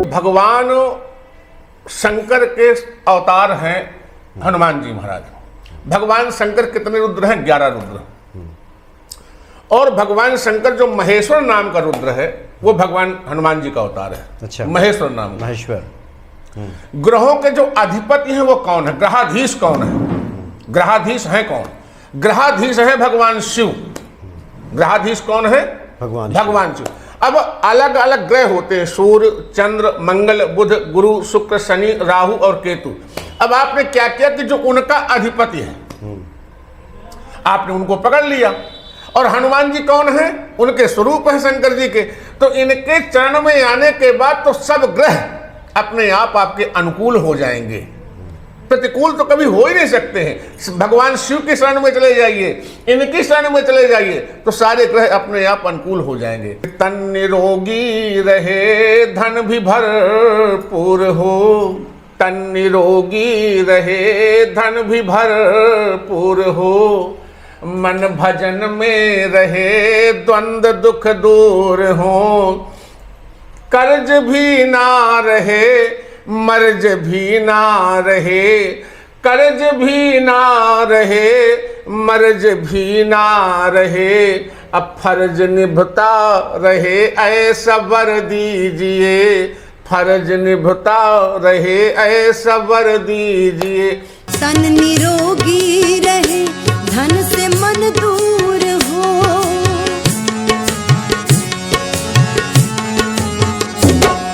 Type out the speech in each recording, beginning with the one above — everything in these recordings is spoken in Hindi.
भगवान शंकर के अवतार हैं हनुमान जी महाराज। भगवान शंकर कितने रुद्र हैं? 11 रुद्र। और भगवान शंकर जो महेश्वर नाम का रुद्र है वो भगवान हनुमान जी का अवतार है। अच्छा, महेश्वर नाम का। महेश्वर। ग्रहों के जो अधिपति हैं वो कौन है? ग्रहाधीश कौन है? ग्रहाधीश है कौन? ग्रहाधीश है भगवान शिव। ग्रहाधीश कौन है? भगवान शिव। अब अलग अलग ग्रह होते हैं, सूर्य, चंद्र, मंगल, बुध, गुरु, शुक्र, शनि, राहु और केतु। अब आपने क्या किया कि जो उनका अधिपति है आपने उनको पकड़ लिया। और हनुमान जी कौन है? उनके स्वरूप है शंकर जी के। तो इनके चरण में आने के बाद तो सब ग्रह अपने आप आपके अनुकूल हो जाएंगे। प्रतिकूल तो कभी हो ही नहीं सकते हैं। भगवान शिव की शरण में चले जाइए, इनकी शरण में चले जाइए तो सारे ग्रह अपने आप अनुकूल हो जाएंगे। तन निरोगी रहे, धन भी भरपूर हो। तन निरोगी रहे, धन भी भरपूर हो। मन भजन में रहे, द्वंद्व दुख दूर हो। कर्ज भी ना रहे, मर्ज भी ना रहे। कर्ज भी ना रहे, मर्ज भी ना रहे। अब फर्ज निभता रहे, ऐसा वर दीजिए। फर्ज निभता रहे, ऐसा वर दीजिए। तन निरोगी रहे, धन से मन दूर हो।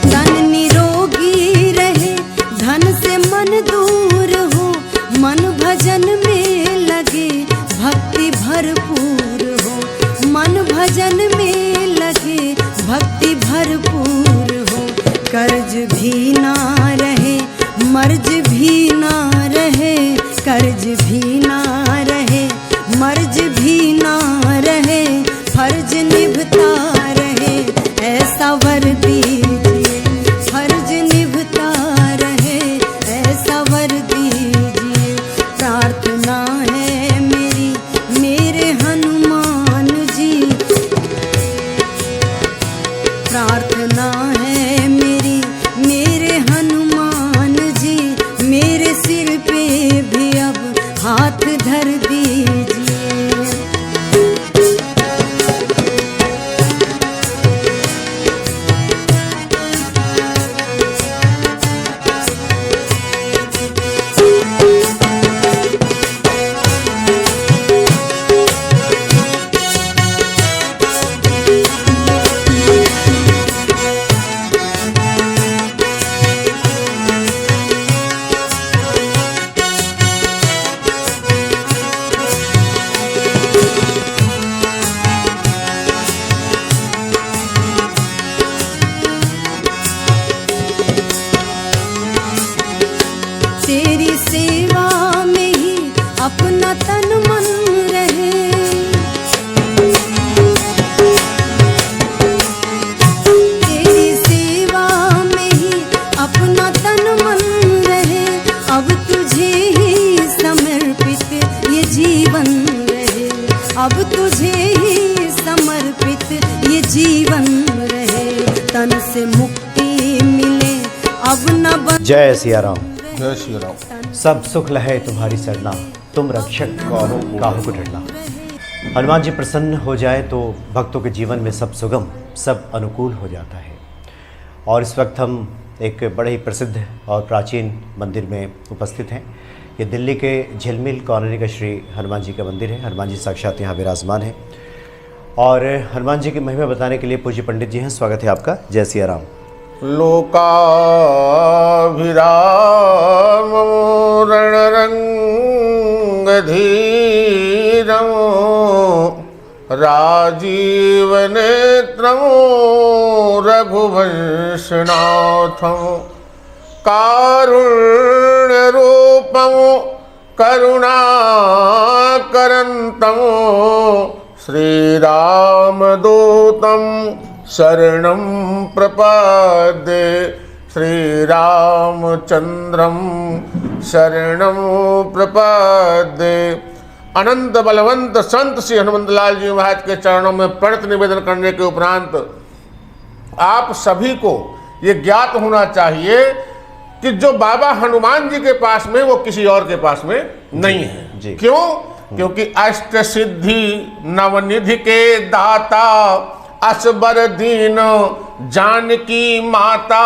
तन निरोगी रहे, धन से मन दूर हो। मन भजन में लगे, भक्ति भरपूर हो। मन भजन में लगे, भक्ति भरपूर हो। कर्ज भी ना रहे, मर्ज भी ना रहे। कर्ज भी ना रहे, मर्ज भी ना रहे। फर्ज निभता रहे, ऐसा वर दीजिए। फर्ज निभता रहे, ऐसा वर दीजिए। प्रार्थना है मेरी, मेरे हनुमान जी। प्रार्थना है मेरी, मेरे हनुमान जी। मेरे सिर पे भी अब हाथ धर दीजिए। तेरी सेवा में ही अपना तन मन रहे। तेरी सेवा में ही अपना तन मन रहे। अब तुझे ही समर्पित ये जीवन रहे। अब तुझे ही समर्पित ये जीवन रहे। तन से मुक्ति मिले अब न बन। जय सिया राम। जय श्री राम। सब सुख लहे तुम्हारी सरना, तुम रक्षक काहू को डरना। हनुमान जी प्रसन्न हो जाए तो भक्तों के जीवन में सब सुगम, सब अनुकूल हो जाता है। और इस वक्त हम एक बड़े ही प्रसिद्ध और प्राचीन मंदिर में उपस्थित हैं। ये दिल्ली के झिलमिल कॉलोनी का श्री हनुमान जी का मंदिर है। हनुमान जी साक्षात यहाँ विराजमान है और हनुमान जी की महिमा बताने के लिए पूज्य पंडित जी हैं। स्वागत है आपका। जय सिया राम। लोकाभिराम रणरंग धीरम राजीव नेत्रम रघुवंशनाथम कारुण्य रूपम करुणाकरंतम श्रीरामदूतम शरणं प्रपद्ये। श्रीरामचंद्रम शरणं प्रपद्ये। अनंत बलवंत संत श्री हनुमंत लाल जी महाराज के चरणों में प्रणत निवेदन करने के उपरांत आप सभी को ये ज्ञात होना चाहिए कि जो बाबा हनुमान जी के पास में वो किसी और के पास में नहीं है। जी। क्यों? क्योंकि अष्ट सिद्धि नवनिधि के दाता, असबर दीन जानकी माता।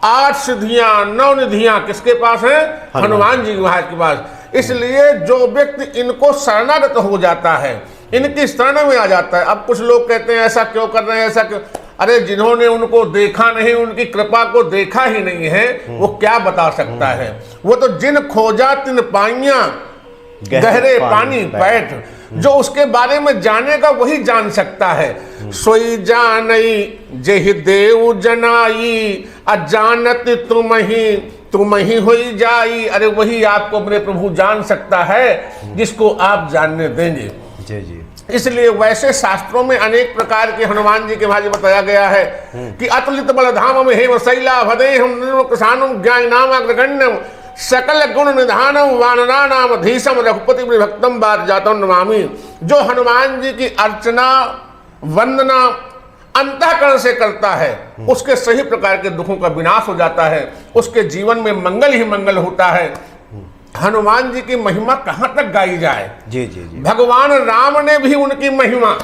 8 सिद्धियां 9 निधियां किसके पास है? हनुमान जी महाराज के पास। इसलिए जो व्यक्ति इनको शरणागत हो जाता है, इनकी शरण में आ जाता है। अब कुछ लोग कहते हैं ऐसा क्यों कर रहे हैं, ऐसा क्यों? अरे जिन्होंने उनको देखा नहीं, उनकी कृपा को देखा ही नहीं है, वो क्या बता सकता है? वो तो जिन खोजा तिन पाइयां गहरे पानी बैठ, जो उसके बारे में जानेगा वही जान सकता है। सोई जानई जेहि देव जनाई, अजानत तुम ही होई जाई। अरे वही आपको अपने प्रभु जान सकता है जिसको आप जानने देंगे। जी जी। इसलिए वैसे शास्त्रों में अनेक प्रकार के हनुमान जी के बारे में बताया गया है कि अतुलित बलधाम हेम शैला भदेहम किसानम ज्ञानाम अग्रगण्यम सकल गुण निधानम वानरा नाम धीसम रघुपति भक्तम बार जातम नमामि। जो हनुमान जी की अर्चना वंदना अंतःकरण से करता है, उसके सही प्रकार के दुखों का विनाश हो जाता है, उसके जीवन में मंगल ही मंगल होता है। हनुमान जी की महिमा कहां तक गाई जाए? जी जी जी। भगवान राम ने भी उनकी महिमा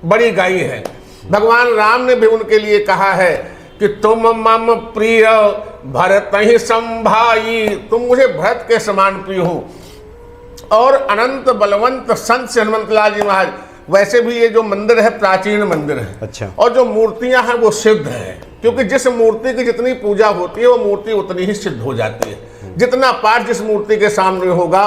बड़ी गाई है। भगवान राम ने भी उनके लिए कहा है कि तुम मम प्रिय भरत ही संभाई, तुम मुझे भरत के समान प्रिय हो। और अनंत बलवंत संत से हनुमंत लाल जी महाराज। वैसे भी ये जो मंदिर है प्राचीन मंदिर है। अच्छा। और जो मूर्तियां हैं वो सिद्ध हैं, क्योंकि जिस मूर्ति की जितनी पूजा होती है वो मूर्ति उतनी ही सिद्ध हो जाती है। जितना पाठ जिस मूर्ति के सामने होगा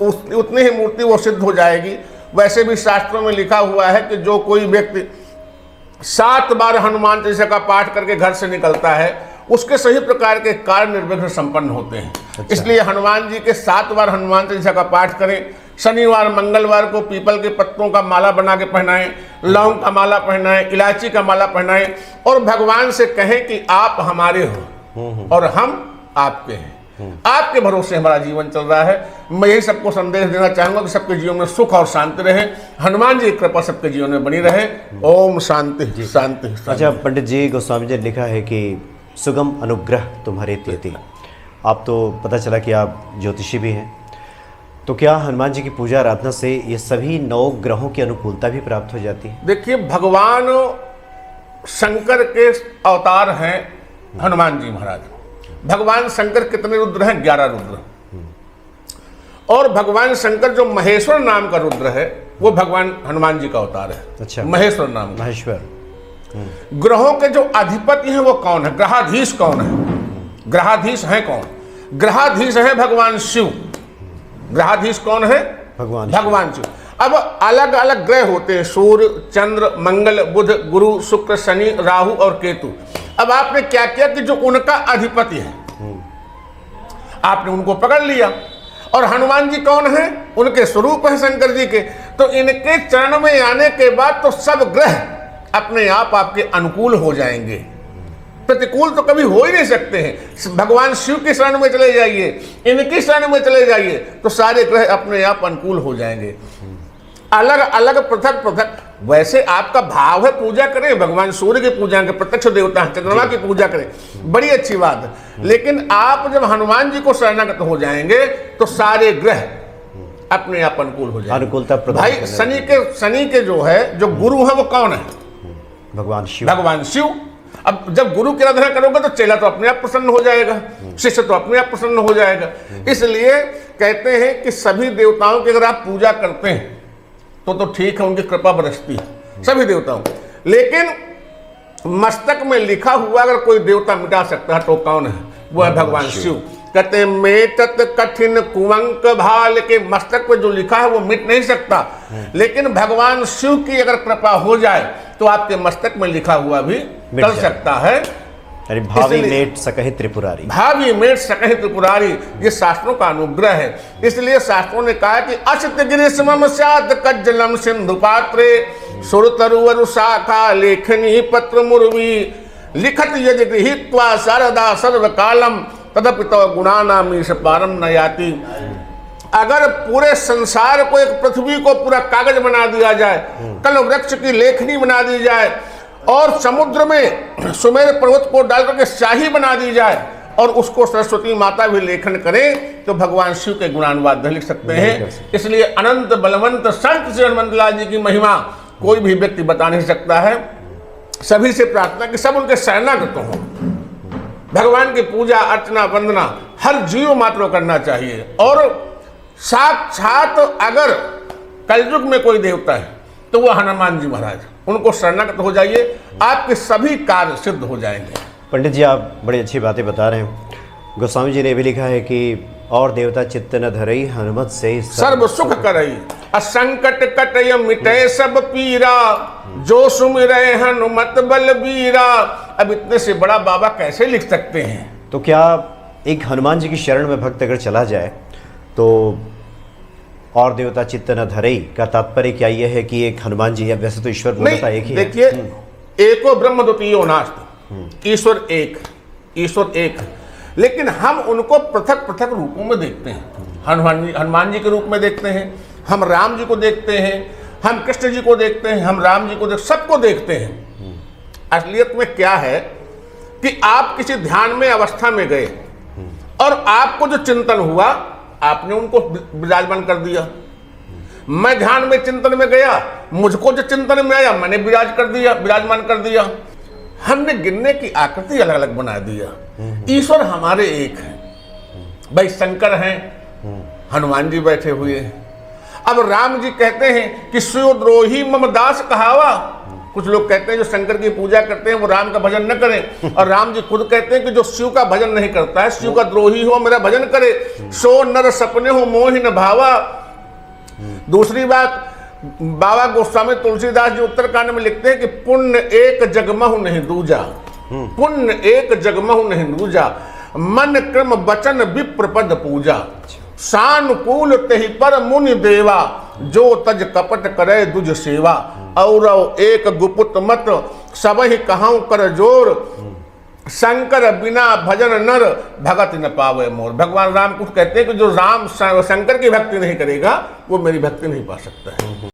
उतनी ही मूर्ति वो सिद्ध हो जाएगी। वैसे भी शास्त्रों में लिखा हुआ है कि जो कोई व्यक्ति 7 बार हनुमान चालीसा का पाठ करके घर से निकलता है, उसके सही प्रकार के कार्य निर्विघ्न संपन्न होते हैं। अच्छा। इसलिए हनुमान जी के 7 बार हनुमान चालीसा का पाठ करें। शनिवार मंगलवार को पीपल के पत्तों का माला बना के पहनाएं, लौंग का माला पहनाएं, इलायची का माला पहनाएं और भगवान से कहें कि आप हमारे हो और हम आपके हैं। आपके भरोसे हमारा जीवन चल रहा है। मैं यही सबको संदेश देना चाहूंगा कि सबके जीवन में सुख और शांति रहे। हनुमान जी की कृपा सबके जीवन में बनी रहे। ओम शांति शांति। अच्छा पंडित जी, गोस्वामी जी ने लिखा है कि सुगम अनुग्रह तुम्हारे तेती। आप तो पता चला कि आप ज्योतिषी भी हैं, तो क्या हनुमान जी की पूजा आराधना से ये सभी 9 ग्रहों की अनुकूलता भी प्राप्त हो जाती है? देखिए, भगवान शंकर के अवतार हैं हनुमान जी महाराज। भगवान शंकर कितने रुद्र हैं? 11 रुद्र। और भगवान शंकर जो महेश्वर नाम का रुद्र है वो भगवान हनुमान जी का अवतार है। अच्छा। महेश्वर नाम। महेश्वर। ग्रहों के जो अधिपति हैं वो कौन है? ग्रहाधीश कौन है? ग्रहाधीश है कौन? ग्रहाधीश है भगवान शिव। ग्रहाधीश कौन है? भगवान शिव। अब अलग अलग ग्रह होते हैं, सूर्य, चंद्र, मंगल, बुध, गुरु, शुक्र, शनि, राहु और केतु। अब आपने क्या किया कि जो उनका अधिपति है आपने उनको पकड़ लिया। और हनुमान जी कौन है? उनके स्वरूप है शंकर जी के। तो इनके चरण में आने के बाद तो सब ग्रह अपने आप आपके अनुकूल हो जाएंगे। प्रतिकूल तो कभी हो ही नहीं सकते हैं। भगवान शिव की शरण में चले जाइए, इनकी शरण में चले जाइए, तो सारे ग्रह अपने आप अनुकूल हो जाएंगे। अलग अलग पृथक पृथक। वैसे आपका भाव है पूजा करें, भगवान सूर्य की पूजा करें, प्रत्यक्ष देवता है, चंद्रमा की पूजा करें, बड़ी अच्छी बात है। लेकिन आप जब हनुमान जी को शरणागत हो जाएंगे तो सारे ग्रह अपने आप अनुकूल हो जाएंगे। अनुकूलता भाई शनि के जो है, जो गुरु है वो कौन है? भगवान शिव। भगवान शिव। अब जब गुरु की आराधना करोगे तो चेला तो अपने आप प्रसन्न हो जाएगा, शिष्य तो अपने आप प्रसन्न हो जाएगा। इसलिए कहते हैं कि सभी देवताओं की अगर आप पूजा करते हैं तो ठीक है, उनकी कृपा बरसती है सभी देवताओं। लेकिन मस्तक में लिखा हुआ अगर कोई देवता मिटा सकता है तो कौन है? वो है भगवान शिव। कहते हैं मेटत कठिन कुवंक भाल के मस्तक पे जो लिखा है वो मिट नहीं सकता। लेकिन भगवान शिव की अगर कृपा हो जाए तो आपके मस्तक में लिखा हुआ भी टल सकता है। भावी मेट सकहि त्रिपुरारी। भावी मेट सकहि त्रिपुरारी, ये शास्त्रों का अनुग्रह है। इसलिए शास्त्रों ने कहा कि अचित गिरिशमम स्यात् कज्जलम सिंधु पात्रे सुरतरुवर शाखा लेखनी पत्र मुर्वी लिखत यज गृहीत्वा शारदा सर्वकालम तदपि तव गुणानामीश पारम न याति। अगर पूरे संसार को, एक पृथ्वी को पूरा कागज बना दिया जाए, कल वृक्ष की लेखनी बना दी जाए और समुद्र में सुमेर पर्वत को डाल करके शाही बना दी जाए और उसको सरस्वती माता भी लेखन करें तो भगवान शिव के गुणानुवाद लिख सकते हैं। इसलिए अनंत बलवंत संत श्री हनुमंतलाल जी की महिमा कोई भी व्यक्ति बता नहीं सकता है। सभी से प्रार्थना कि सब उनके शरणागत हों। भगवान की पूजा अर्चना वंदना हर जीव मात्र को करना चाहिए। और साक्षात अगर कलयुग में कोई देवता है तो वह हनुमान जी महाराज, उनको शरणागत हो जाइए, आपके सभी कार्य सिद्ध हो जाएंगे। पंडित जी, आप बड़ी अच्छी बातें बता रहे हैं। गोस्वामी जी ने भी लिखा है कि और देवता चित्त न धरई, हनुमत से सर्व सुख करई, असंकट कटय मिटय सब पीरा, जो सुमिरै हनुमत बलबीरा। अब इतने से बड़ा बाबा कैसे लिख सकते हैं? तो क्या एक हनुमान जी की शरण में भक्त अगर चला जाए तो और देवता चित्त न धरई का तात्पर्य क्या यह है कि एक हनुमान जी, या वैसे तो ईश्वर बोलता एक ही है। देखिए, एको ब्रह्म द्वितीयो नास्ति, ईश्वर एक, ईश्वर एक, लेकिन हम उनको पृथक पृथक रूपों में देखते हैं। हनुमान जी के रूप में देखते हैं, हम राम जी को देखते हैं, हम कृष्ण जी को देखते हैं, हम राम जी को सबको देखते हैं। असलियत में क्या है कि आप किसी ध्यान में अवस्था में गए और आपको जो चिंतन हुआ आपने उनको विराजमान कर दिया। मैं ध्यान में चिंतन में गया, मुझको जो चिंतन में आया मैंने विराजमान कर दिया। हमने गिनने की आकृति अलग अलग बना दिया। ईश्वर हमारे एक है। भाई शंकर हैं, हनुमान जी बैठे हुए हैं। अब राम जी कहते हैं कि शिवद्रोही मम दास कहावा। कुछ लोग कहते हैं जो शंकर की पूजा करते हैं वो राम का भजन न करें, और राम जी खुद कहते हैं कि जो शिव का भजन नहीं करता है, शिव का द्रोही हो मेरा भजन करे, सो नर सपने हो मोहि न भावा। दूसरी बात, बाबा गोस्वामी तुलसीदास जी उत्तरकांड में लिखते हैं कि पुण्य एक जगमहु नहीं दूजा, पुण्य एक जगमहु नहीं दूजा, मन क्रम वचन विप्रपद पूजा, सानुकूल तेहि पर मुनि देवा, जो तज कपट करे दुज सेवा, और एक गुपुत मत सबहि कहूं कर जोर, शंकर बिना भजन नर भगत न पावे मोर। भगवान राम कुछ कहते हैं कि जो राम शंकर की भक्ति नहीं करेगा वो मेरी भक्ति नहीं पा सकता है।